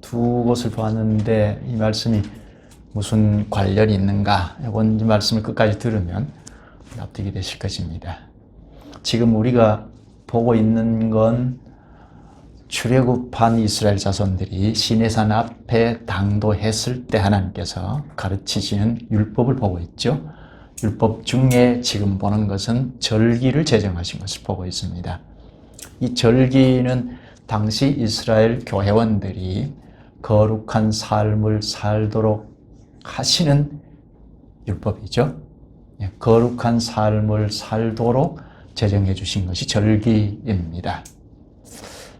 두 곳을 보았는데 이 말씀이 무슨 관련이 있는가? 이번 말씀을 끝까지 들으면 납득이 되실 것입니다. 지금 우리가 보고 있는 건 출애굽한 이스라엘 자손들이 시내산 앞에 당도했을 때 하나님께서 가르치시는 율법을 보고 있죠. 율법 중에 지금 보는 것은 절기를 제정하신 것을 보고 있습니다. 이 절기는 당시 이스라엘 교회원들이 거룩한 삶을 살도록 하시는 율법이죠. 거룩한 삶을 살도록 제정해 주신 것이 절기입니다.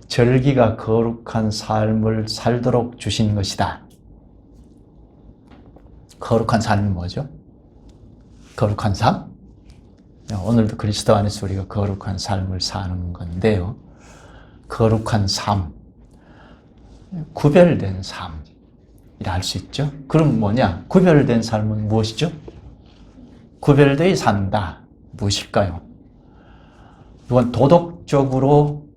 절기가 거룩한 삶을 살도록 주신 것이다. 거룩한 삶이 뭐죠? 거룩한 삶? 오늘도 그리스도 안에서 우리가 거룩한 삶을 사는 건데요. 거룩한 삶, 구별된 삶이라 할 수 있죠. 그럼 뭐냐? 구별된 삶은 무엇이죠? 구별되어 산다. 무엇일까요? 이건 도덕적으로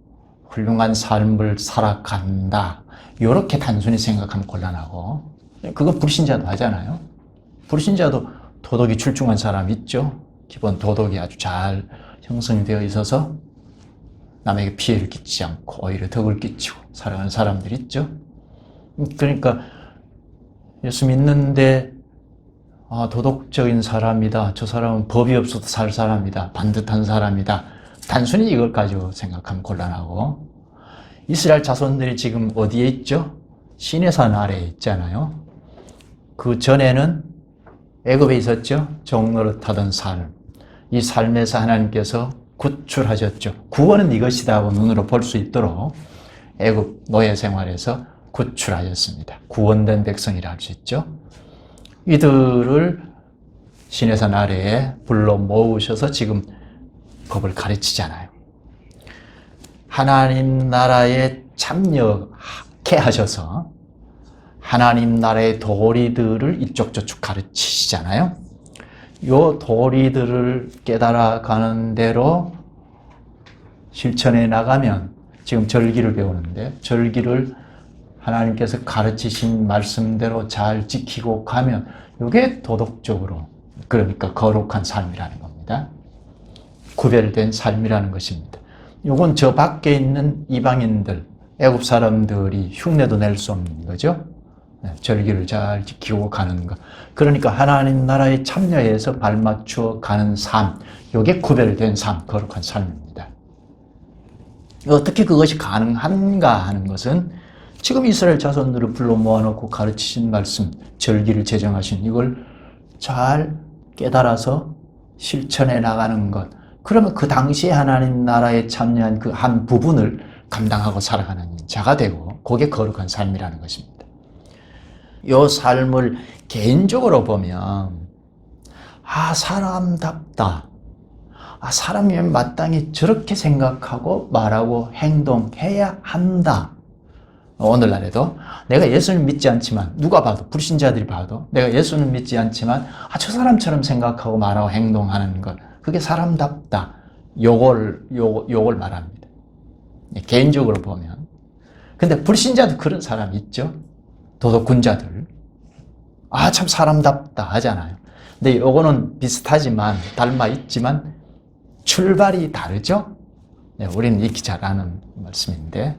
훌륭한 삶을 살아간다. 이렇게 단순히 생각하면 곤란하고, 그건 불신자도 하잖아요. 불신자도 도덕이 출중한 사람 있죠. 기본 도덕이 아주 잘 형성되어 있어서 남에게 피해를 끼치지 않고 오히려 덕을 끼치고 살아가는 사람들 있죠. 그러니까 예수 믿는데 도덕적인 사람이다. 저 사람은 법이 없어도 살 사람이다. 반듯한 사람이다. 단순히 이걸 가지고 생각하면 곤란하고, 이스라엘 자손들이 지금 어디에 있죠? 시내산 아래에 있잖아요. 그 전에는 애굽에 있었죠. 종노릇하던 삶. 이 삶에서 하나님께서 구출하셨죠. 구원은 이것이다 하고 눈으로 볼 수 있도록 애굽 노예 생활에서 구출하셨습니다. 구원된 백성이라 할 수 있죠. 이들을 시내산 아래에 불러 모으셔서 지금 법을 가르치잖아요. 하나님 나라에 참여하게 하셔서 하나님 나라의 도리들을 이쪽 저쪽 가르치시잖아요. 요 도리들을 깨달아가는 대로 실천해 나가면, 지금 절기를 배우는데 절기를 하나님께서 가르치신 말씀대로 잘 지키고 가면 이게 도덕적으로, 그러니까 거룩한 삶이라는 겁니다. 구별된 삶이라는 것입니다. 이건 저 밖에 있는 이방인들, 애굽 사람들이 흉내도 낼 수 없는 거죠. 절기를 잘 지키고 가는 것. 그러니까 하나님 나라에 참여해서 발맞추어 가는 삶, 이게 구별된 삶, 거룩한 삶입니다. 어떻게 그것이 가능한가 하는 것은 지금 이스라엘 자손들을 불러 모아놓고 가르치신 말씀, 절기를 제정하신 이걸 잘 깨달아서 실천해 나가는 것. 그러면 그 당시에 하나님 나라에 참여한 그 한 부분을 감당하고 살아가는 자가 되고, 그게 거룩한 삶이라는 것입니다. 이 삶을 개인적으로 보면, 사람답다. 사람이면 마땅히 저렇게 생각하고 말하고 행동해야 한다. 오늘날에도 내가 예수를 믿지 않지만, 누가 봐도, 불신자들이 봐도 내가 예수는 믿지 않지만 저 사람처럼 생각하고 말하고 행동하는 것, 그게 사람답다. 요걸 말합니다. 개인적으로 보면. 근데 불신자도 그런 사람이 있죠. 도덕군자들. 참 사람답다 하잖아요. 근데 요거는 비슷하지만, 닮아 있지만 출발이 다르죠. 우리는 익히 잘 아는 말씀인데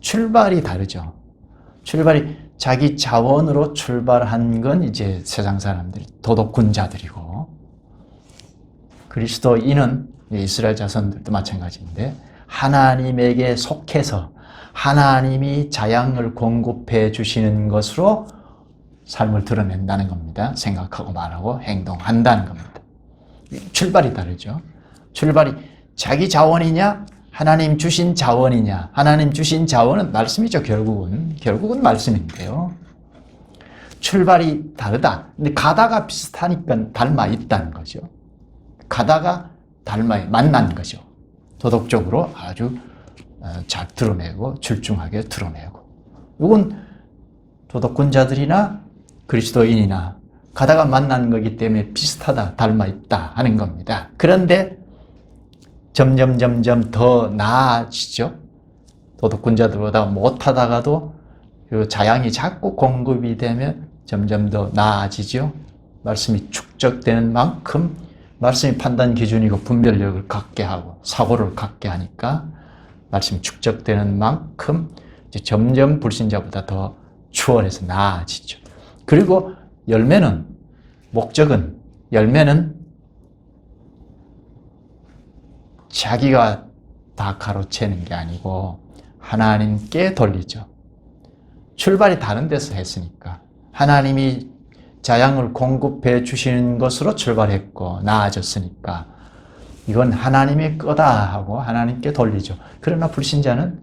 출발이 다르죠. 출발이 자기 자원으로 출발한 건 이제 세상 사람들이 도덕군자들이고, 그리스도인은 이스라엘 자손들도 마찬가지인데 하나님에게 속해서 하나님이 자양을 공급해 주시는 것으로 삶을 드러낸다는 겁니다. 생각하고 말하고 행동한다는 겁니다. 출발이 다르죠. 출발이 자기 자원이냐, 하나님 주신 자원이냐. 하나님 주신 자원은 말씀이죠. 결국은 말씀인데요. 출발이 다르다. 근데 가다가 비슷하니까 닮아 있다는 거죠. 가다가 만난 거죠. 도덕적으로 아주 잘 드러내고 출중하게 드러내고. 이건 도덕군자들이나 그리스도인이나 가다가 만난 거기 때문에 비슷하다, 닮아 있다 하는 겁니다. 그런데 점점 더 나아지죠. 도덕군자들보다 못하다가도 그리고 자양이 자꾸 공급이 되면 점점 더 나아지죠. 말씀이 축적되는 만큼 말씀이 판단 기준이고 분별력을 갖게 하고 사고를 갖게 하니까 말씀이 축적되는 만큼 이제 점점 불신자보다 더 추월해서 나아지죠. 그리고 열매는, 목적은, 열매는 자기가 다 가로채는 게 아니고 하나님께 돌리죠. 출발이 다른 데서 했으니까 하나님이 자양을 공급해 주시는 것으로 출발했고 나아졌으니까 이건 하나님의 거다 하고 하나님께 돌리죠. 그러나 불신자는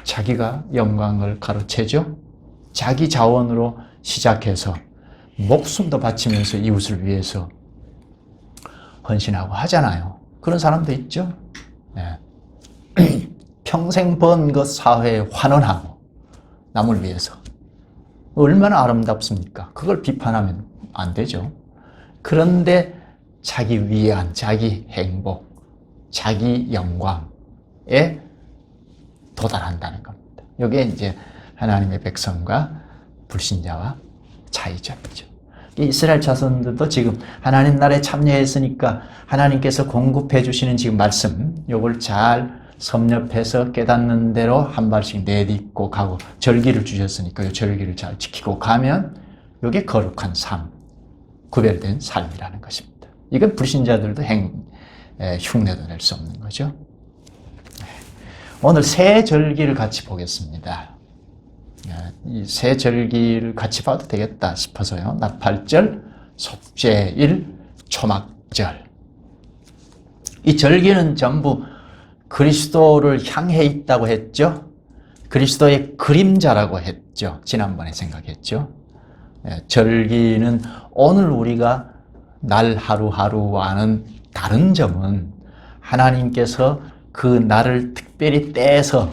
자기가 영광을 가로채죠. 자기 자원으로 시작해서 목숨도 바치면서 이웃을 위해서 헌신하고 하잖아요. 그런 사람도 있죠. 네. 평생 번 것 사회에 환원하고 남을 위해서. 얼마나 아름답습니까? 그걸 비판하면 안 되죠. 그런데 자기 위안, 자기 행복, 자기 영광에 도달한다는 겁니다. 이게 이제 하나님의 백성과 불신자와 차이점이죠. 이스라엘 자손들도 지금 하나님 나라에 참여했으니까 하나님께서 공급해 주시는 지금 말씀, 이걸 잘 섭렵해서 깨닫는 대로 한 발씩 내딛고 가고 절기를 주셨으니까 이 절기를 잘 지키고 가면 이게 거룩한 삶, 구별된 삶이라는 것입니다. 이건 불신자들도 흉내도 낼 수 없는 거죠. 오늘 세 절기를 같이 보겠습니다. 이 세 절기를 같이 봐도 되겠다 싶어서요. 나팔절, 속죄일, 초막절. 이 절기는 전부 그리스도를 향해 있다고 했죠. 그리스도의 그림자라고 했죠. 지난번에 생각했죠. 절기는 오늘 우리가 날 하루하루와는 다른 점은 하나님께서 그 날을 특별히 떼서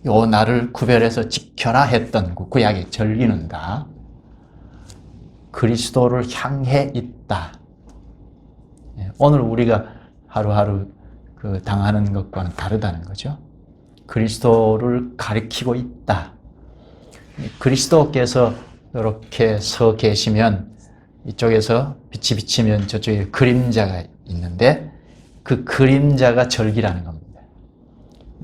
요 날을 구별해서 지켜라 했던 구약의 절기는 다 그리스도를 향해 있다. 오늘 우리가 하루하루 당하는 것과는 다르다는 거죠. 그리스도를 가리키고 있다. 그리스도께서 이렇게 서 계시면 이쪽에서 빛이 비치면 저쪽에 그림자가 있는데 그 그림자가 절기라는 겁니다.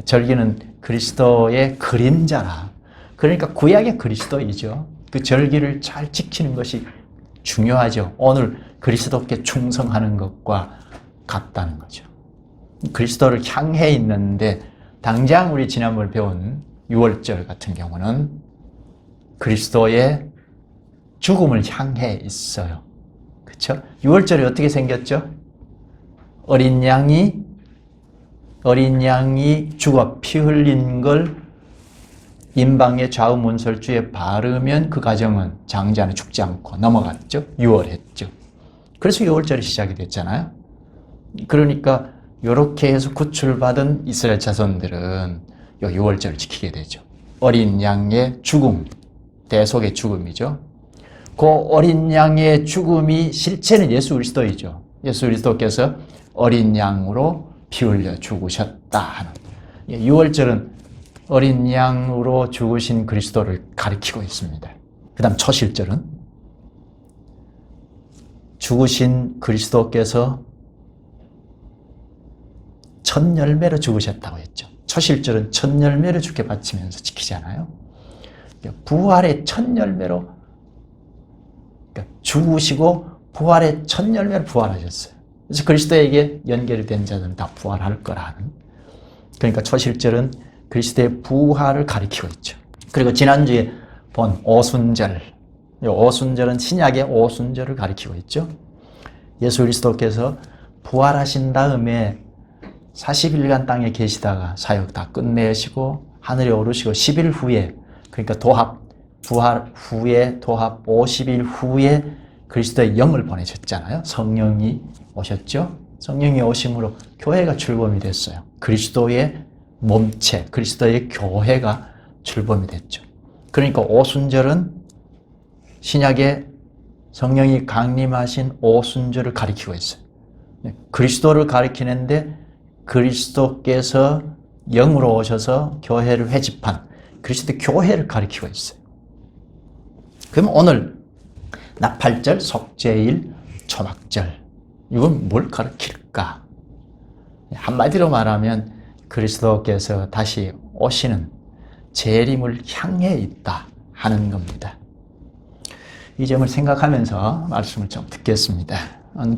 절기는 그리스도의 그림자라. 그러니까 구약의 그리스도이죠. 그 절기를 잘 지키는 것이 중요하죠. 오늘 그리스도께 충성하는 것과 같다는 거죠. 그리스도를 향해 있는데 당장 우리 지난번에 배운 6월절 같은 경우는 그리스도의 죽음을 향해 있어요. 그렇죠? 6월절이 어떻게 생겼죠? 어린 양이 죽어 피 흘린 걸 임방의 좌우 문설주에 바르면 그 가정은 장자는 죽지 않고 넘어갔죠. 6월했죠. 그래서 6월절이 시작이 됐잖아요. 그러니까 이렇게 해서 구출받은 이스라엘 자손들은 이 6월절을 지키게 되죠. 어린 양의 죽음, 대속의 죽음이죠. 그 어린 양의 죽음이 실체는 예수 그리스도이죠. 예수 그리스도께서 어린 양으로 피 흘려 죽으셨다 하는 6월절은 어린 양으로 죽으신 그리스도를 가리키고 있습니다. 그 다음 초실절은 죽으신 그리스도께서 첫 열매로 죽으셨다고 했죠. 초실절은 첫 열매를 주께 바치면서 지키잖아요. 부활의 첫 열매로 죽으시고 부활의 첫 열매로 부활하셨어요. 그래서 그리스도에게 연결이 된 자들은 다 부활할 거라는. 그러니까 초실절은 그리스도의 부활을 가리키고 있죠. 그리고 지난주에 본 오순절, 이 오순절은 신약의 오순절을 가리키고 있죠. 예수 그리스도께서 부활하신 다음에 40일간 땅에 계시다가 사역 다 끝내시고 하늘에 오르시고 10일 후에, 그러니까 부활 후에 도합 50일 후에 그리스도의 영을 보내셨잖아요. 성령이 오셨죠. 성령이 오심으로 교회가 출범이 됐어요. 그리스도의 몸체, 그리스도의 교회가 출범이 됐죠. 그러니까 오순절은 신약의 성령이 강림하신 오순절을 가리키고 있어요. 그리스도를 가리키는데 그리스도께서 영으로 오셔서 교회를 회집한 그리스도 교회를 가리키고 있어요. 그럼 오늘 나팔절, 속죄일, 초막절 이건 뭘 가리킬까? 한마디로 말하면 그리스도께서 다시 오시는 재림을 향해 있다 하는 겁니다. 이 점을 생각하면서 말씀을 좀 듣겠습니다.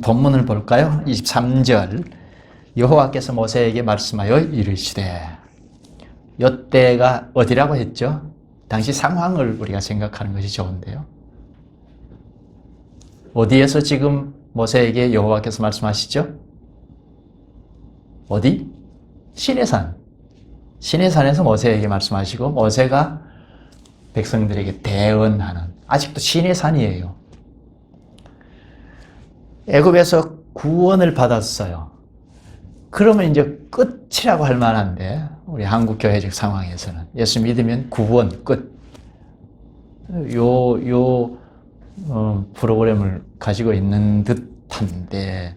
본문을 볼까요? 23절 여호와께서 모세에게 말씀하여 이르시되 이때가 어디라고 했죠? 당시 상황을 우리가 생각하는 것이 좋은데요. 어디에서 지금 모세에게 여호와께서 말씀하시죠? 어디? 시내산. 시내산에서 모세에게 말씀하시고 모세가 백성들에게 대언하는 아직도 시내산이에요. 애굽에서 구원을 받았어요. 그러면 이제 끝이라고 할 만한데 우리 한국 교회적 상황에서는 예수 믿으면 구원 끝. 프로그램을 가지고 있는 듯한데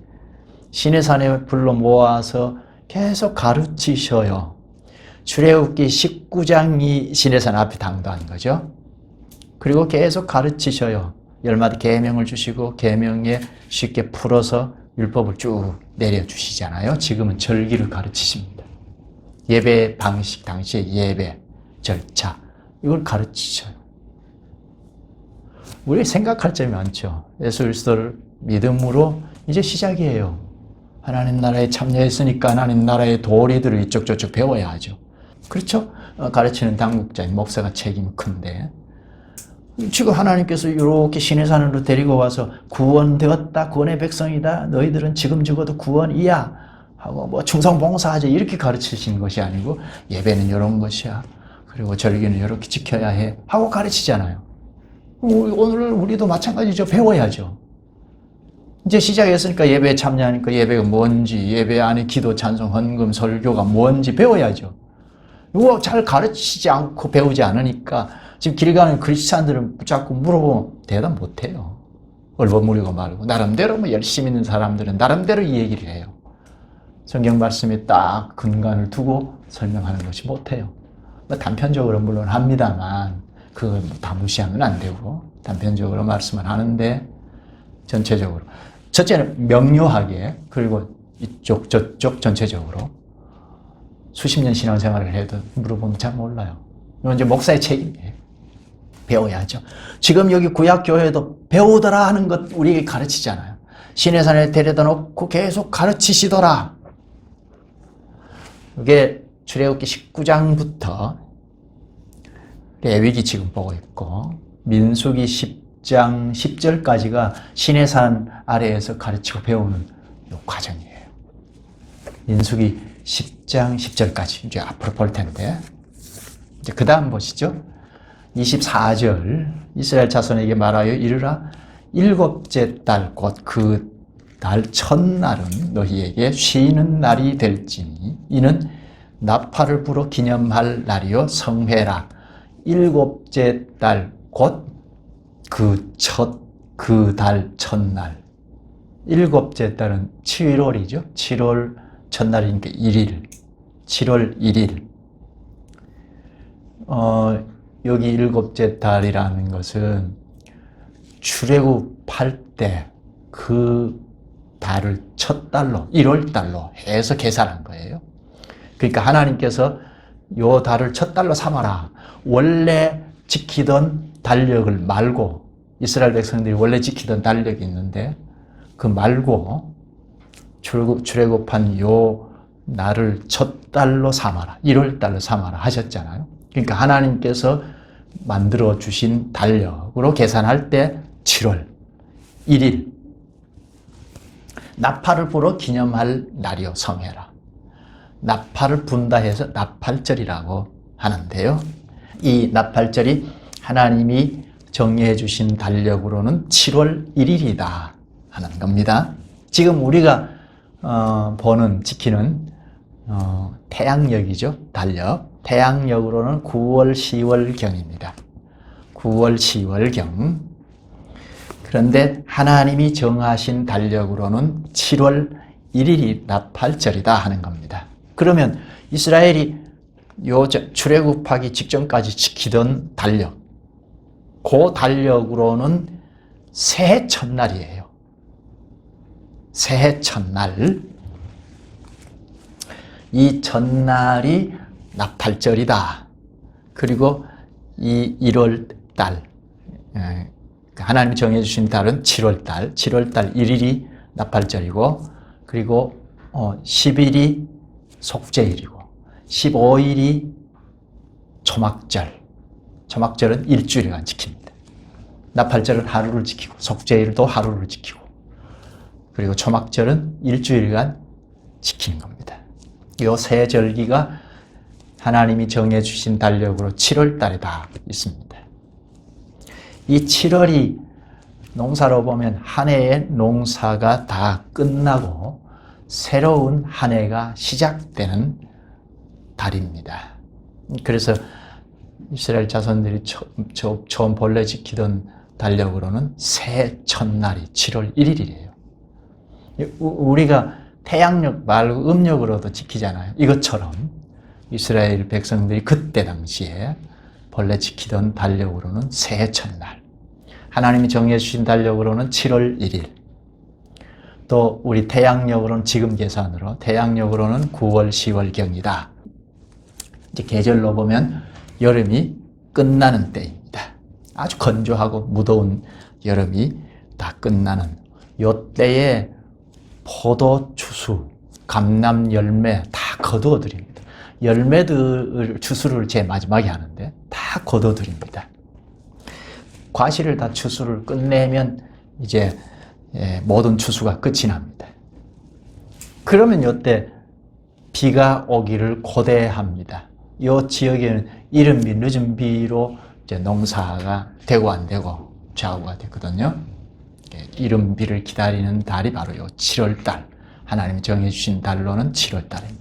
시내산에 불러 모아서 계속 가르치셔요. 출애굽기 19장이 시내산 앞에 당도한 거죠. 그리고 계속 가르치셔요. 10마디 계명을 주시고 계명에 쉽게 풀어서 율법을 쭉 내려주시잖아요. 지금은 절기를 가르치십니다. 예배 방식, 당시의 예배, 절차 이걸 가르치셔요. 우리 생각할 점이 많죠. 예수 그리스도를 믿음으로 이제 시작이에요. 하나님 나라에 참여했으니까 하나님 나라의 도리들을 이쪽 저쪽 배워야 하죠. 그렇죠? 가르치는 당국자인 목사가 책임이 큰데 지금 하나님께서 이렇게 시내산으로 데리고 와서 구원되었다, 구원의 백성이다, 너희들은 지금 죽어도 구원이야 하고 뭐 충성봉사하자 이렇게 가르치시는 것이 아니고 예배는 이런 것이야, 그리고 절기는 이렇게 지켜야 해 하고 가르치잖아요. 오늘 우리도 마찬가지죠. 배워야죠. 이제 시작했으니까 예배에 참여하니까 예배가 뭔지, 예배 안에 기도, 찬송, 헌금, 설교가 뭔지 배워야죠. 이거 잘 가르치지 않고 배우지 않으니까 지금 길 가는 크리스찬들은 자꾸 물어보면 대답 못해요. 얼버무리고 말고 나름대로 뭐 열심히 있는 사람들은 나름대로 이 얘기를 해요. 성경 말씀에 딱 근간을 두고 설명하는 것이 못해요. 뭐 단편적으로 물론 합니다만 그걸 다 무시하면 안 되고 단편적으로 말씀을 하는데 전체적으로 첫째는 명료하게, 그리고 이쪽 저쪽 전체적으로 수십 년 신앙생활을 해도 물어보면 잘 몰라요. 이건 이제 목사의 책임이에요. 배워야죠. 지금 여기 구약교회도 배우더라 하는 것 우리에게 가르치잖아요. 시내산에 데려다 놓고 계속 가르치시더라. 이게 출애굽기 19장부터 레위기 지금 보고 있고 민수기 10장 10절까지가 시내산 아래에서 가르치고 배우는 이 과정이에요. 민수기 10장 10절까지 이제 앞으로 볼 텐데 이제 그 다음 보시죠. 24절 이스라엘 자손에게 말하여 이르라 일곱째 달 곧 그 달 첫날은 너희에게 쉬는 날이 될지니 이는 나팔을 불어 기념할 날이요 성회라. 일곱째 달 곧 그 달 첫날. 일곱째 달은 7월이죠. 7월 첫날이니까 1일. 7월 1일. 여기 일곱째 달이라는 것은 출애굽할 때 그 달을 첫 달로 1월 달로 해서 계산한 거예요. 그러니까 하나님께서 요 달을 첫 달로 삼아라. 원래 지키던 달력을 말고 이스라엘 백성들이 원래 지키던 달력이 있는데 그 말고 출애굽한 요 날을 첫 달로 삼아라. 1월 달로 삼아라 하셨잖아요. 그러니까 하나님께서 만들어 주신 달력으로 계산할 때 7월 1일 나팔을 불어 기념할 날이요 성회라. 나팔을 분다 해서 나팔절이라고 하는데요. 이 나팔절이 하나님이 정해해 주신 달력으로는 7월 1일이다 하는 겁니다. 지금 우리가 지키는 태양력이죠. 달력. 태양력으로는 9월, 10월경입니다. 9월, 10월경. 그런데 하나님이 정하신 달력으로는 7월 1일이 나팔절이다 하는 겁니다. 그러면 이스라엘이 출애굽하기 직전까지 지키던 달력, 그 달력으로는 새해 첫날이에요. 새해 첫날. 이 첫날이 나팔절이다. 그리고 이 1월달, 하나님이 정해주신 달은 7월달, 7월달 1일이 나팔절이고, 그리고 10일이 속죄일이고, 15일이 초막절. 초막절은 일주일간 지킵니다. 나팔절은 하루를 지키고, 속죄일도 하루를 지키고, 그리고 초막절은 일주일간 지키는 겁니다. 이 세 절기가 하나님이 정해주신 달력으로 7월 달에 다 있습니다. 이 7월이 농사로 보면 한 해의 농사가 다 끝나고 새로운 한 해가 시작되는 달입니다. 그래서 이스라엘 자손들이 처음 본래 지키던 달력으로는 새해 첫날이 7월 1일이래요. 우리가 태양력 말고 음력으로도 지키잖아요. 이것처럼 이스라엘 백성들이 그때 당시에 본래 지키던 달력으로는 새해 첫날, 하나님이 정해주신 달력으로는 7월 1일, 또 우리 태양력으로는 지금 계산으로 태양력으로는 9월, 10월경이다. 이제 계절로 보면 여름이 끝나는 때입니다. 아주 건조하고 무더운 여름이 다 끝나는 요 때에 포도, 추수, 감람, 열매 다 거두어 드립니다. 열매들 추수를 제일 마지막에 하는데 다 거두어 드립니다. 과실을 다 추수를 끝내면 이제 모든 추수가 끝이 납니다. 그러면 이때 비가 오기를 고대합니다. 이 지역에는 이른 비, 늦은 비로 이제 농사가 되고 안 되고 좌우가 됐거든요. 이른 비를 기다리는 달이 바로 이 7월 달, 하나님이 정해주신 달로는 7월 달입니다.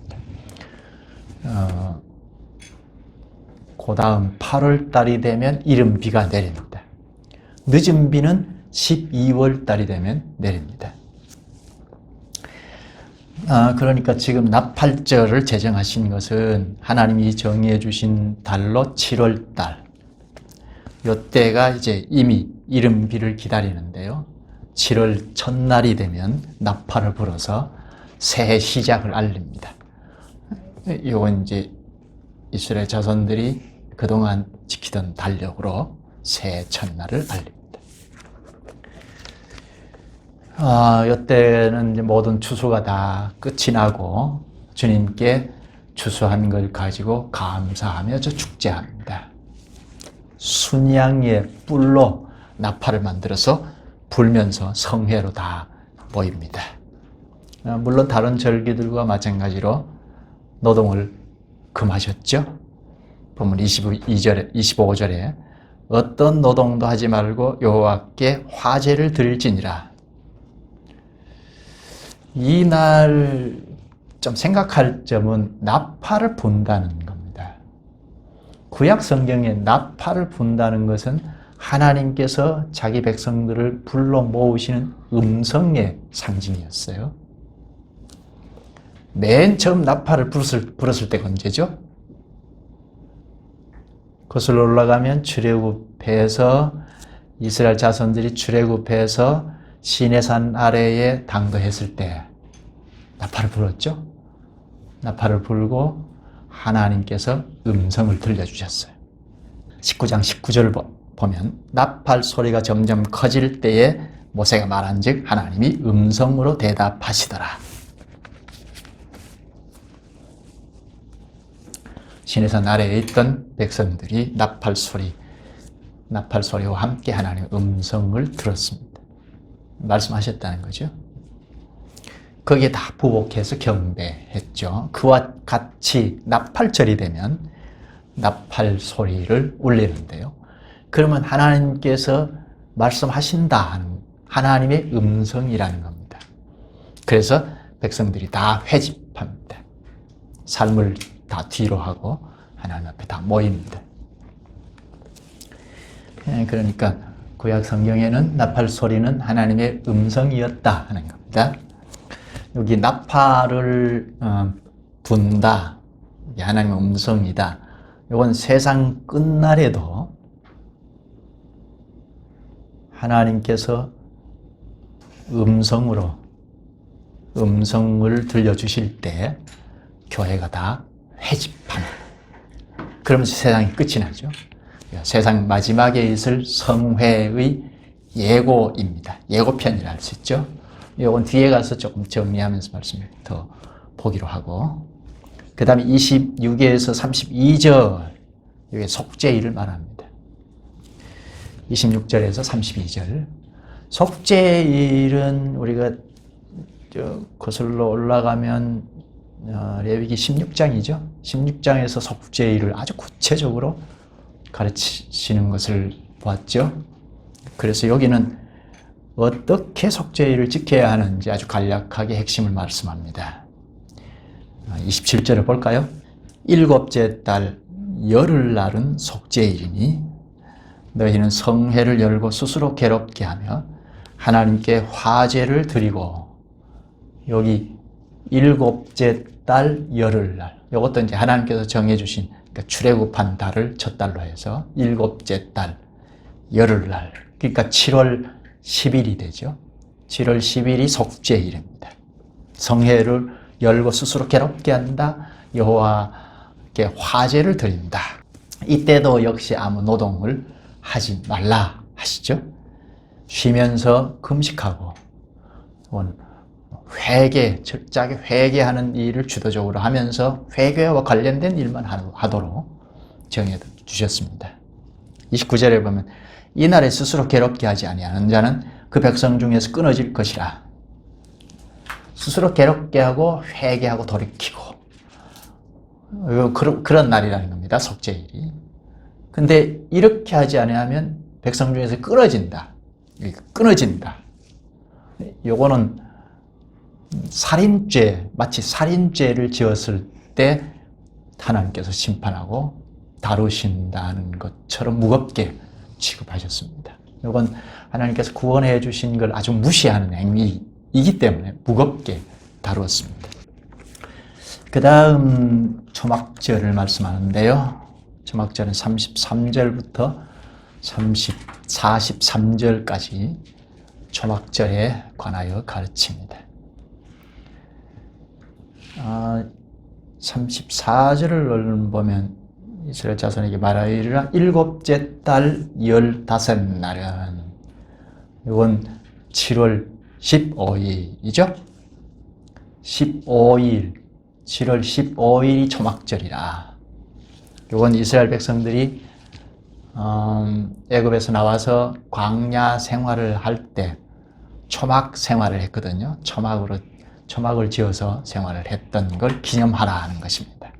그 다음 8월 달이 되면 이른 비가 내립니다. 늦은 비는 12월 달이 되면 내립니다. 그러니까 지금 나팔절을 제정하신 것은 하나님이 정해주신 달로 7월 달, 이때가 이제 이미 이른 비를 기다리는데요. 7월 첫날이 되면 나팔을 불어서 새해 시작을 알립니다. 이건 이제 이스라엘 자손들이 그동안 지키던 달력으로 새해 첫날을 알립니다. 이때는 이제 모든 추수가 다 끝이 나고 주님께 추수한 걸 가지고 감사하며 축제합니다. 순양의 뿔로 나팔을 만들어서 불면서 성회로 다 모입니다. 물론 다른 절기들과 마찬가지로 노동을 금하셨죠. 본문 25절에 어떤 노동도 하지 말고 여호와께 화제를 드릴지니라. 이 날 좀 생각할 점은 나팔을 분다는 겁니다. 구약 성경에 나팔을 분다는 것은 하나님께서 자기 백성들을 불러 모으시는 음성의 상징이었어요. 맨 처음 나팔을 불었을 때가 언제죠? 거슬러 올라가면 출애굽해서 이스라엘 자손들이 출애굽해서 시내산 아래에 당도했을 때 나팔을 불었죠. 나팔을 불고 하나님께서 음성을 들려주셨어요. 19장 19절을 보면 나팔 소리가 점점 커질 때에 모세가 말한즉 하나님이 음성으로 대답하시더라. 시내산 아래에 있던 백성들이 나팔 소리와 함께 하나님의 음성을 들었습니다. 말씀하셨다는 거죠. 거기에 다 부복해서 경배했죠. 그와 같이 나팔절이 되면 나팔 소리를 울리는데요. 그러면 하나님께서 말씀하신다 하는 하나님의 음성이라는 겁니다. 그래서 백성들이 다 회집합니다. 삶을 다 뒤로 하고 하나님 앞에 다 모입니다. 그러니까 구약 성경에는 나팔 소리는 하나님의 음성이었다 하는 겁니다. 여기 나팔을 분다, 이게 하나님의 음성이다. 이건 세상 끝날에도 하나님께서 음성을 들려주실 때 교회가 다 회집하는, 그러면서 세상이 끝이 나죠. 세상 마지막에 있을 성회의 예고입니다. 예고편이라 할 수 있죠. 이건 뒤에 가서 조금 정리하면서 말씀을 더 보기로 하고, 그 다음에 26에서 32절, 이게 속죄일을 말합니다. 26절에서 32절. 속죄일은 우리가 거슬러 올라가면 레위기 16장이죠. 16장에서 속죄일을 아주 구체적으로 가르치시는 것을 보았죠. 그래서 여기는 어떻게 속죄일을 지켜야 하는지 아주 간략하게 핵심을 말씀합니다. 27절을 볼까요? 일곱째 달 열흘날은 속죄일이니 너희는 성회를 열고 스스로 괴롭게 하며 하나님께 화제를 드리고, 여기 일곱째 달 열흘날, 이것도 이제 하나님께서 정해주신, 그러니까 출애굽한 달을 첫 달로 해서 일곱째 달 열흘날, 그러니까 7월 10일이 되죠. 7월 10일이 속죄일입니다. 성회를 열고 스스로 괴롭게 한다. 여호와께 화제를 드린다. 이때도 역시 아무 노동을 하지 말라 하시죠. 쉬면서 금식하고 철저하게 회개하는 일을 주도적으로 하면서 회개와 관련된 일만 하도록 정해 주셨습니다. 29절에 보면 이날에 스스로 괴롭게 하지 아니하는 자는 그 백성 중에서 끊어질 것이라. 스스로 괴롭게 하고 회개하고 돌이키고, 그런 날이라는 겁니다. 속죄일이. 근데 이렇게 하지 아니하면 백성 중에서 끊어진다. 요거는 살인죄, 마치 살인죄를 지었을 때 하나님께서 심판하고 다루신다는 것처럼 무겁게 취급하셨습니다. 이건 하나님께서 구원해 주신 걸 아주 무시하는 행위이기 때문에 무겁게 다루었습니다. 그 다음 초막절을 말씀하는데요. 초막절은 33절부터 43절까지 초막절에 관하여 가르칩니다. 34절을 보면 이스라엘 자손에게 말하리라. 일곱째 달 15날은, 이건 7월 15일이죠. 7월 15일이 초막절이라. 이건 이스라엘 백성들이 애굽에서 나와서 광야 생활을 할 때 초막 생활을 했거든요. 초막을 지어서 생활을 했던 걸 기념하라 하는 것입니다.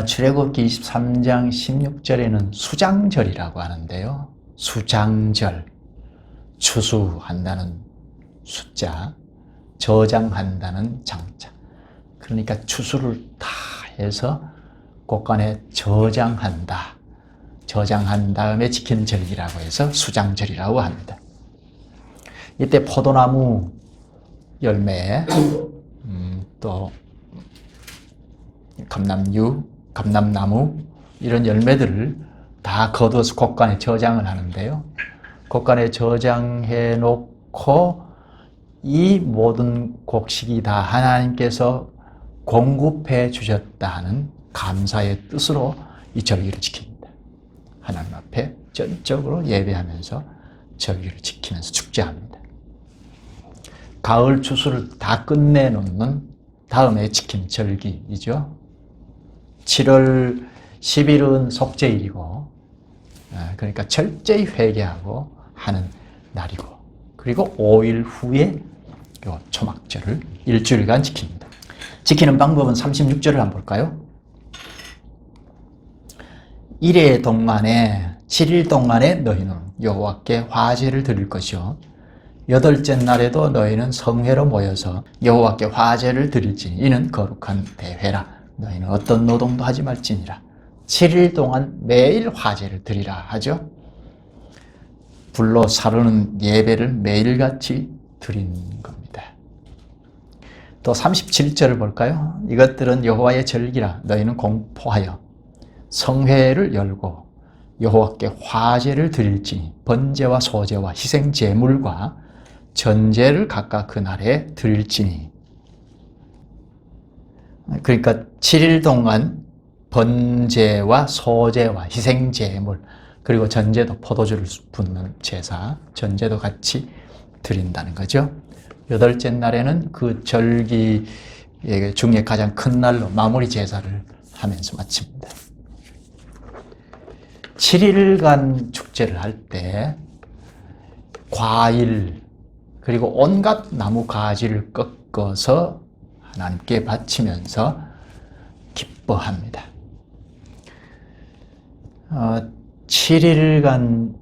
출애굽기 23장 16절에는 수장절이라고 하는데요. 수장절, 추수한다는 숫자, 저장한다는 장자. 그러니까 추수를 다 해서 곳간에 저장한다. 저장한 다음에 지키는 절기라고 해서 수장절이라고 합니다. 이때 포도나무 열매, 또 감람나무 이런 열매들을 다 거두어서 곳간에 저장을 하는데요. 곳간에 저장해 놓고 이 모든 곡식이 다 하나님께서 공급해 주셨다는 감사의 뜻으로 이 절기를 지킵니다. 하나님 앞에 전적으로 예배하면서 절기를 지키면서 축제합니다. 가을 추수를 다 끝내놓는 다음에 지킨 절기이죠. 7월 10일은 속죄일이고, 그러니까 철저히 회개하고 하는 날이고, 그리고 5일 후에 요 초막절을 일주일간 지킵니다. 지키는 방법은 36절을 한번 볼까요? 7일 동안에 너희는 여호와께 화제를 드릴 것이요 8째 날에도 너희는 성회로 모여서 여호와께 화제를 드릴지니 이는 거룩한 대회라. 너희는 어떤 노동도 하지 말지니라. 7일 동안 매일 화제를 드리라 하죠. 불로 사르는 예배를 매일같이 드리는 겁니다. 또 37절을 볼까요? 이것들은 여호와의 절기라 너희는 공포하여 성회를 열고 여호와께 화제를 드릴지니 번제와 소제와 희생 제물과 전제를 각각 그날에 드릴지니. 그러니까 7일 동안 번제와 소제와 희생 제물 그리고 전제도 포도주를 붓는 제사 전제도 같이 드린다는 거죠. 8째 날에는 그 절기 중에 가장 큰 날로 마무리 제사를 하면서 마칩니다. 7일간 축제를 할 때 과일 그리고 온갖 나무 가지를 꺾어서 하나님께 바치면서 기뻐합니다. 7일간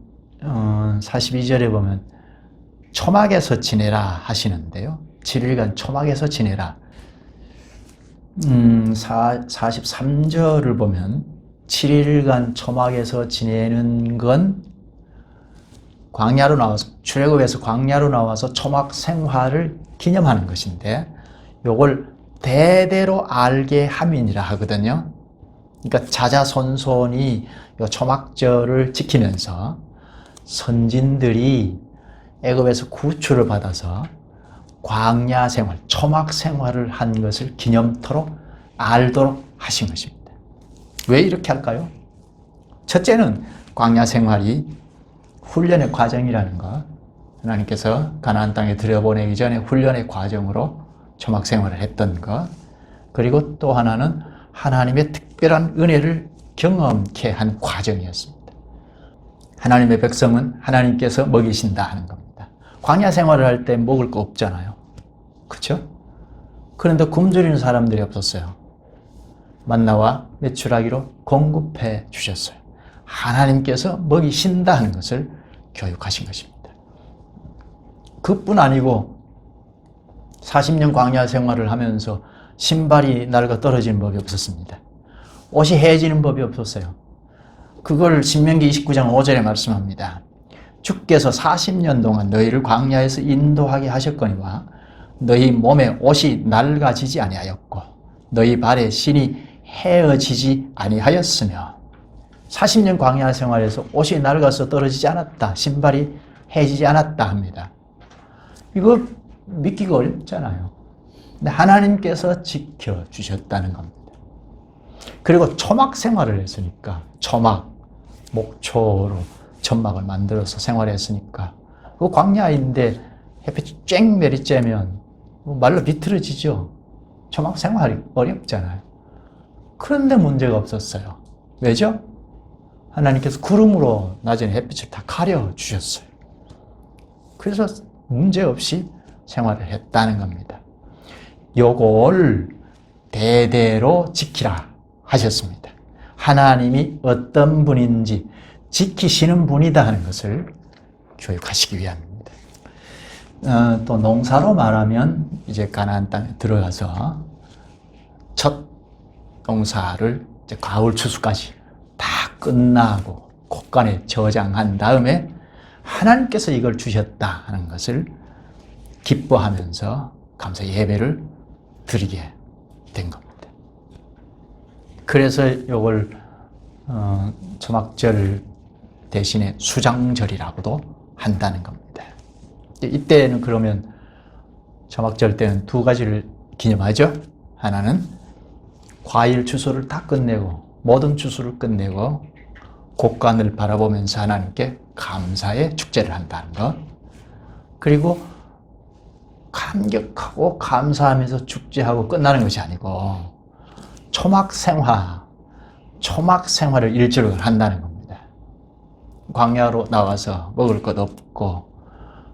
42절에 보면 초막에서 지내라 하시는데요. 7일간 초막에서 지내라. 43절을 보면 7일간 초막에서 지내는 건 광야로 나와서 출애굽에서 광야로 나와서 초막 생활을 기념하는 것인데 요걸 대대로 알게 함이니라 하거든요. 그러니까 자자손손이 요 초막절을 지키면서 선진들이 애굽에서 구출을 받아서 광야 생활, 초막 생활을 한 것을 기념토록 알도록 하신 것입니다. 왜 이렇게 할까요? 첫째는 광야 생활이 훈련의 과정이라는 것, 하나님께서 가나안 땅에 들여보내기 전에 훈련의 과정으로 초막 생활을 했던 것, 그리고 또 하나는 하나님의 특별한 은혜를 경험케 한 과정이었습니다. 하나님의 백성은 하나님께서 먹이신다 하는 겁니다. 광야 생활을 할 때 먹을 거 없잖아요. 그렇죠? 그런데 굶주리는 사람들이 없었어요. 만나와 메추라기로 공급해 주셨어요. 하나님께서 먹이신다 하는 것을 교육하신 것입니다. 그뿐 아니고 40년 광야 생활을 하면서 신발이 낡아 떨어지는 법이 없었습니다. 옷이 해지는 법이 없었어요. 그걸 신명기 29장 5절에 말씀합니다. 주께서 40년 동안 너희를 광야에서 인도하게 하셨거니와 너희 몸에 옷이 낡아지지 아니하였고 너희 발에 신이 헤어지지 아니하였으며 40년 광야 생활에서 옷이 낡아서 떨어지지 않았다. 신발이 해지지 않았다 합니다. 이거 믿기가 어렵잖아요. 근데 하나님께서 지켜주셨다는 겁니다. 그리고 초막 생활을 했으니까 초막, 목초로 천막을 만들어서 생활했으니까 그 광야인데 햇빛이 쨍 내리쬐면 말로 비틀어지죠. 초막 생활이 어렵잖아요. 그런데 문제가 없었어요. 왜죠? 하나님께서 구름으로 낮에는 햇빛을 다 가려주셨어요. 그래서 문제없이 생활을 했다는 겁니다. 요걸 대대로 지키라 하셨습니다. 하나님이 어떤 분인지 지키시는 분이다 하는 것을 교육하시기 위함입니다. 또 농사로 말하면 이제 가나안 땅에 들어가서 첫 농사를 이제 가을 추수까지 다 끝나고 곡간에 저장한 다음에 하나님께서 이걸 주셨다 하는 것을 기뻐하면서 감사 예배를 드리게 된 겁니다. 그래서 이걸 초막절 대신에 수장절이라고도 한다는 겁니다. 이때는 그러면 초막절 때는 두 가지를 기념하죠. 하나는 과일 추수를 다 끝내고 모든 추수를 끝내고 곡간을 바라보면서 하나님께 감사의 축제를 한다는 것. 그리고 감격하고 감사하면서 축제하고 끝나는 것이 아니고 초막 생활을 일주일 한다는 겁니다. 광야로 나와서 먹을 것 없고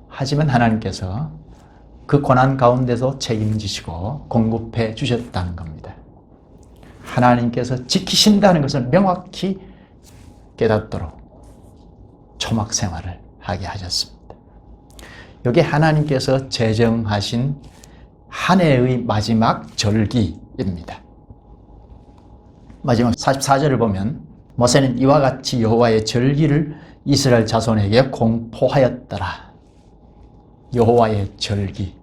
하지만 하나님께서 그 고난 가운데서 책임지시고 공급해 주셨다는 겁니다. 하나님께서 지키신다는 것을 명확히 깨닫도록 초막 생활을 하게 하셨습니다. 여기 하나님께서 제정하신 한 해의 마지막 절기입니다. 마지막 44절을 보면 모세는 이와 같이 여호와의 절기를 이스라엘 자손에게 공포하였더라. 여호와의 절기.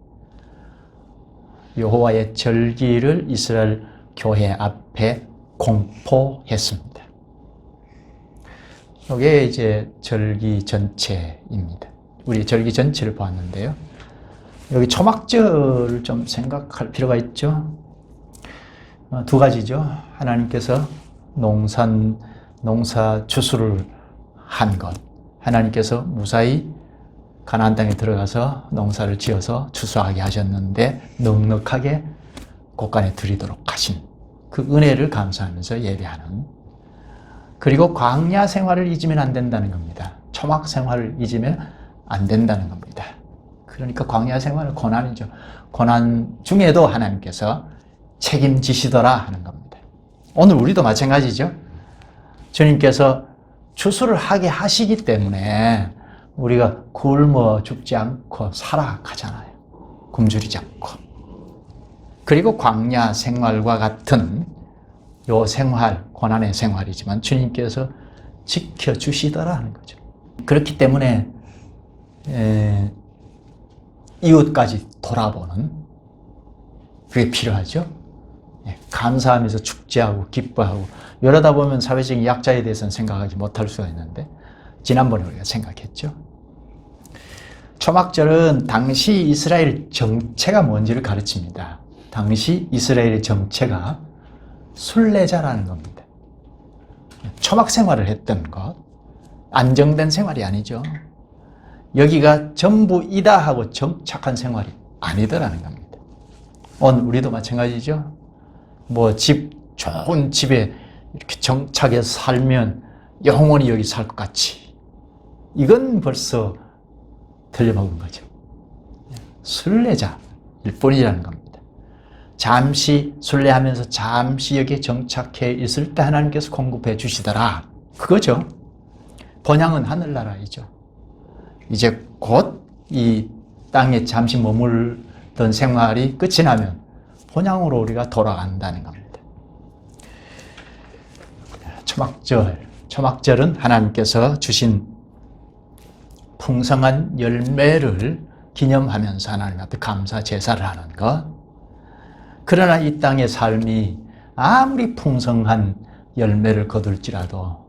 여호와의 절기를 이스라엘 교회 앞에 공포했습니다. 이게 이제 절기 전체입니다. 우리 절기 전체를 보았는데요. 여기 초막절을 좀 생각할 필요가 있죠. 두 가지죠. 하나님께서 농사 추수를 한 것. 하나님께서 무사히 가나안 땅에 들어가서 농사를 지어서 추수하게 하셨는데 넉넉하게 곳간에 드리도록 하신 그 은혜를 감사하면서 예배하는, 그리고 광야 생활을 잊으면 안 된다는 겁니다. 초막 생활을 잊으면 안 된다는 겁니다. 그러니까 광야 생활은 고난이죠. 고난 중에도 하나님께서 책임지시더라 하는 겁니다. 오늘 우리도 마찬가지죠. 주님께서 추수를 하게 하시기 때문에 우리가 굶어 죽지 않고 살아가잖아요. 굶주리지 않고. 그리고 광야 생활과 같은 요 생활, 고난의 생활이지만 주님께서 지켜주시더라 하는 거죠. 그렇기 때문에 이웃까지 돌아보는 그게 필요하죠. 감사하면서 축제하고 기뻐하고, 이러다 보면 사회적인 약자에 대해서는 생각하지 못할 수가 있는데 지난번에 우리가 생각했죠. 초막절은 당시 이스라엘 정체가 뭔지를 가르칩니다. 당시 이스라엘의 정체가 순례자라는 겁니다. 초막 생활을 했던 것, 안정된 생활이 아니죠. 여기가 전부이다 하고 정착한 생활이 아니더라는 겁니다. 오늘 우리도 마찬가지죠. 좋은 집에 이렇게 정착해서 살면 영원히 여기 살 것 같이. 이건 벌써 틀려먹은 거죠. 순례자일 뿐이라는 겁니다. 잠시 순례하면서 잠시 여기에 정착해 있을 때 하나님께서 공급해 주시더라. 그거죠. 본향은 하늘나라이죠. 이제 곧 이 땅에 잠시 머물던 생활이 끝이 나면 본향으로 우리가 돌아간다는 겁니다. 초막절은 하나님께서 주신 풍성한 열매를 기념하면서 하나님 앞에 감사 제사를 하는 것. 그러나 이 땅의 삶이 아무리 풍성한 열매를 거둘지라도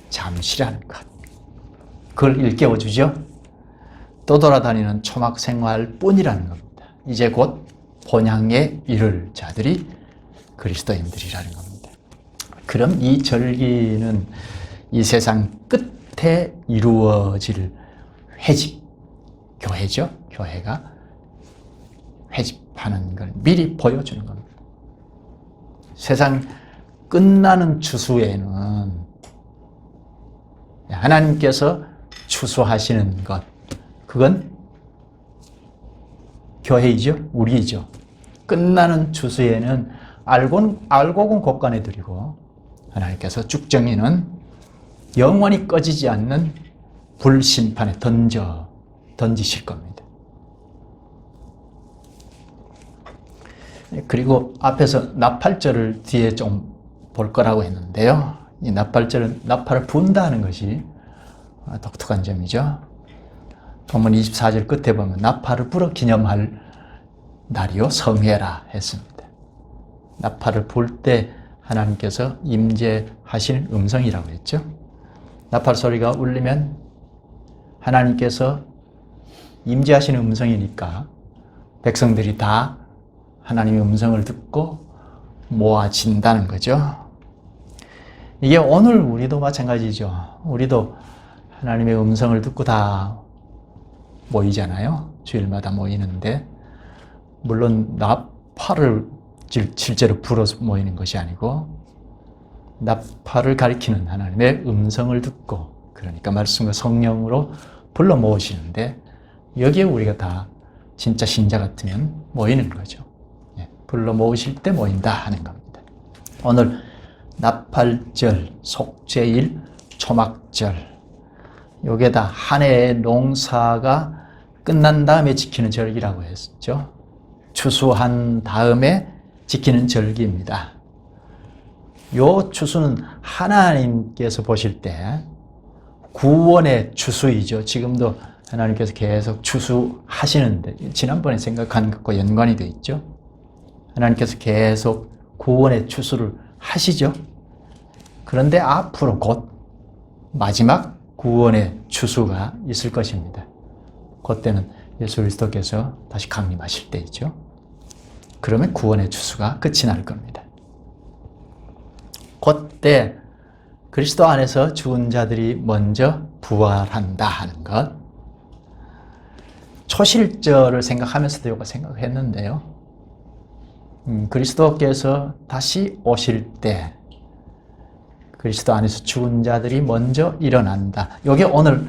잠시라는 것. 그걸 일깨워 주죠. 떠돌아다니는 초막 생활 뿐이라는 겁니다. 이제 곧 본향에 이를 자들이 그리스도인들이라는 겁니다. 그럼 이 절기는 이 세상 끝에 이루어질 회집, 교회죠. 교회가 회집하는 걸 미리 보여주는 겁니다. 세상 끝나는 추수에는 하나님께서 추수하시는 것, 그건 교회이죠. 우리이죠. 끝나는 추수에는 알곡은 곳간에 드리고 하나님께서 쭉정이는 영원히 꺼지지 않는 불심판에 던지실 겁니다. 그리고 앞에서 나팔절을 뒤에 좀 볼 거라고 했는데요. 이 나팔절은 나팔을 분다는 것이 독특한 점이죠. 본문 24절 끝에 보면 나팔을 불어 기념할 날이요 성회라 했습니다. 나팔을 불 때 하나님께서 임재하시는 음성이라고 했죠. 나팔 소리가 울리면 하나님께서 임재하시는 음성이니까 백성들이 다 하나님의 음성을 듣고 모아진다는 거죠. 이게 오늘 우리도 마찬가지죠. 우리도 하나님의 음성을 듣고 다 모이잖아요. 주일마다 모이는데, 물론 나팔을 실제로 불어서 모이는 것이 아니고 나팔을 가리키는 하나님의 음성을 듣고, 그러니까 말씀과 성령으로 불러 모으시는데, 여기에 우리가 다 진짜 신자 같으면 모이는 거죠. 불러 모으실 때 모인다 하는 겁니다. 오늘 나팔절, 속죄일, 초막절, 요게 다 한 해의 농사가 끝난 다음에 지키는 절기라고 했죠. 추수한 다음에 지키는 절기입니다. 요 추수는 하나님께서 보실 때 구원의 추수이죠. 지금도 하나님께서 계속 추수하시는데 지난번에 생각한 것과 연관이 되어 있죠. 하나님께서 계속 구원의 추수를 하시죠. 그런데 앞으로 곧 마지막 구원의 추수가 있을 것입니다. 그때는 예수 그리스도께서 다시 강림하실 때이죠. 그러면 구원의 추수가 끝이 날 겁니다. 그때 그리스도 안에서 죽은 자들이 먼저 부활한다 하는 것, 초실절을 생각하면서도 이거 생각했는데요. 그리스도께서 다시 오실 때 그리스도 안에서 죽은 자들이 먼저 일어난다. 이게 오늘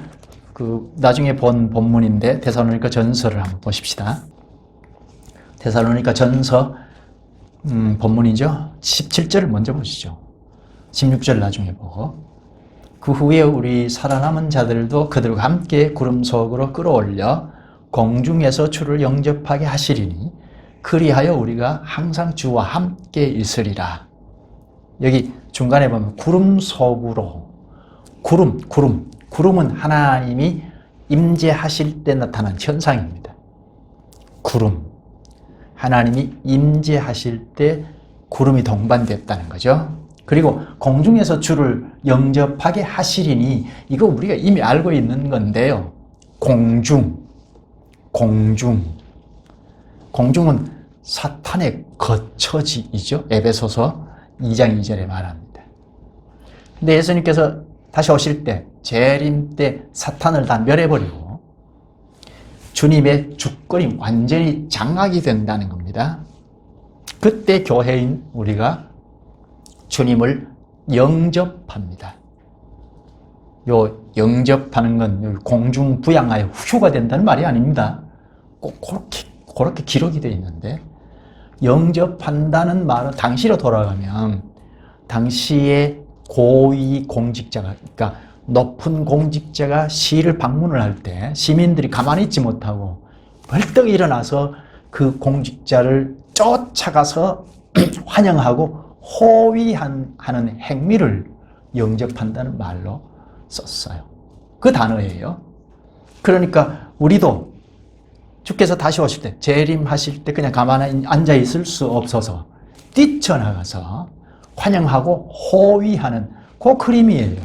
나중에 본 본문인데 데살로니가 전서를 한번 보십시다. 데살로니가 전서 본문이죠. 17절을 먼저 보시죠. 16절 나중에 보고, 그 후에 우리 살아남은 자들도 그들과 함께 구름 속으로 끌어올려 공중에서 주를 영접하게 하시리니 그리하여 우리가 항상 주와 함께 있으리라. 여기 중간에 보면 구름 속으로, 구름은 하나님이 임재하실 때 나타난 현상입니다. 구름, 하나님이 임재하실 때 구름이 동반됐다는 거죠. 그리고 공중에서 주를 영접하게 하시리니, 이거 우리가 이미 알고 있는 건데요. 공중은 사탄의 거처지이죠. 에베소서 2장 2절에 말합니다. 근데 예수님께서 다시 오실 때, 재림 때 사탄을 다 멸해버리고 주님의 주권이 완전히 장악이 된다는 겁니다. 그때 교회인 우리가 주님을 영접합니다. 요 영접하는 건 공중부양하여 휴가 된다는 말이 아닙니다. 꼭 그렇게 기록이 되어 있는데, 영접한다는 말은 당시로 돌아가면 당시의 고위 공직자가, 그러니까 높은 공직자가 시를 방문을 할 때 시민들이 가만히 있지 못하고 벌떡 일어나서 그 공직자를 쫓아가서 환영하고 호위하는 행위를 영접한다는 말로 썼어요. 그 단어예요. 그러니까 우리도 주께서 다시 오실 때, 재림하실 때 그냥 가만히 앉아 있을 수 없어서 뛰쳐나가서 환영하고 호위하는 그 그림이에요.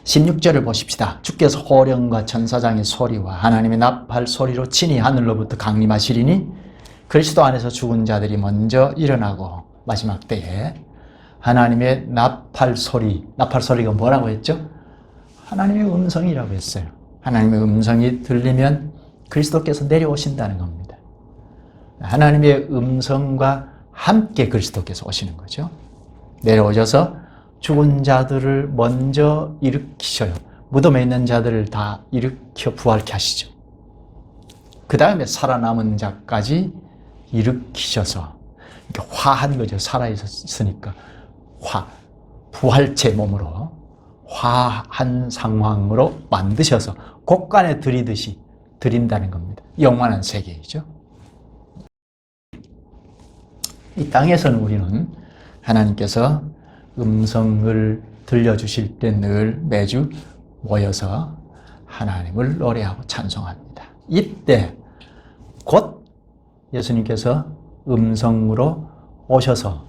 16절을 보십시다. 주께서 호령과 천사장의 소리와 하나님의 나팔 소리로 친히 하늘로부터 강림하시리니 그리스도 안에서 죽은 자들이 먼저 일어나고, 마지막 때에 하나님의 나팔 소리가 뭐라고 했죠? 하나님의 음성이라고 했어요. 하나님의 음성이 들리면 그리스도께서 내려오신다는 겁니다. 하나님의 음성과 함께 그리스도께서 오시는 거죠. 내려오셔서 죽은 자들을 먼저 일으키셔요. 무덤에 있는 자들을 다 일으켜 부활케 하시죠. 그 다음에 살아남은 자까지 일으키셔서, 이렇게 화한 거죠. 살아있으니까 부활체 몸으로 화한 상황으로 만드셔서 곳간에 들이듯이 드린다는 겁니다. 영원한 세계이죠. 이 땅에서는 우리는 하나님께서 음성을 들려주실 때 늘 매주 모여서 하나님을 노래하고 찬송합니다. 이때 곧 예수님께서 음성으로 오셔서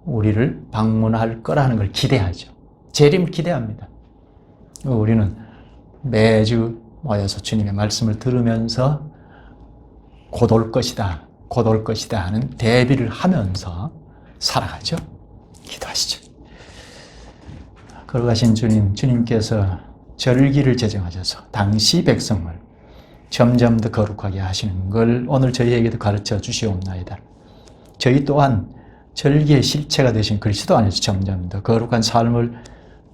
우리를 방문할 거라는 걸 기대하죠. 재림 기대합니다. 우리는 매주 모여서 주님의 말씀을 들으면서 곧 올 것이다, 곧 올 것이다 하는 대비를 하면서 살아가죠. 기도하시죠. 걸어가신 주님께서 절기를 제정하셔서 당시 백성을 점점 더 거룩하게 하시는 걸 오늘 저희에게도 가르쳐 주시옵나이다. 저희 또한 절기의 실체가 되신 그리스도 안에서 점점 더 거룩한 삶을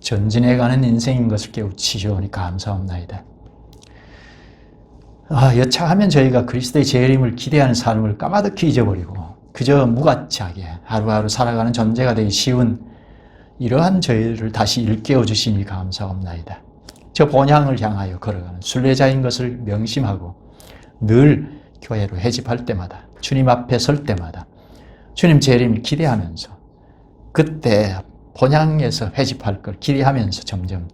전진해가는 인생인 것을 깨우치시오니 감사옵나이다. 여차하면 저희가 그리스도의 재림을 기대하는 삶을 까마득히 잊어버리고 그저 무가치하게 하루하루 살아가는 존재가 되기 쉬운 이러한 저희를 다시 일깨워 주시니 감사옵나이다. 저 본향을 향하여 걸어가는 순례자인 것을 명심하고 늘 교회로 회집할 때마다, 주님 앞에 설 때마다 주님 재림을 기대하면서 그때 본향에서 회집할 걸 기대하면서 점점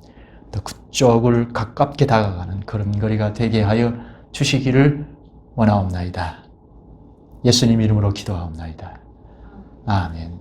더 그쪽을 가깝게 다가가는 그런 거리가 되게 하여 주시기를 원하옵나이다. 예수님 이름으로 기도하옵나이다. 아멘.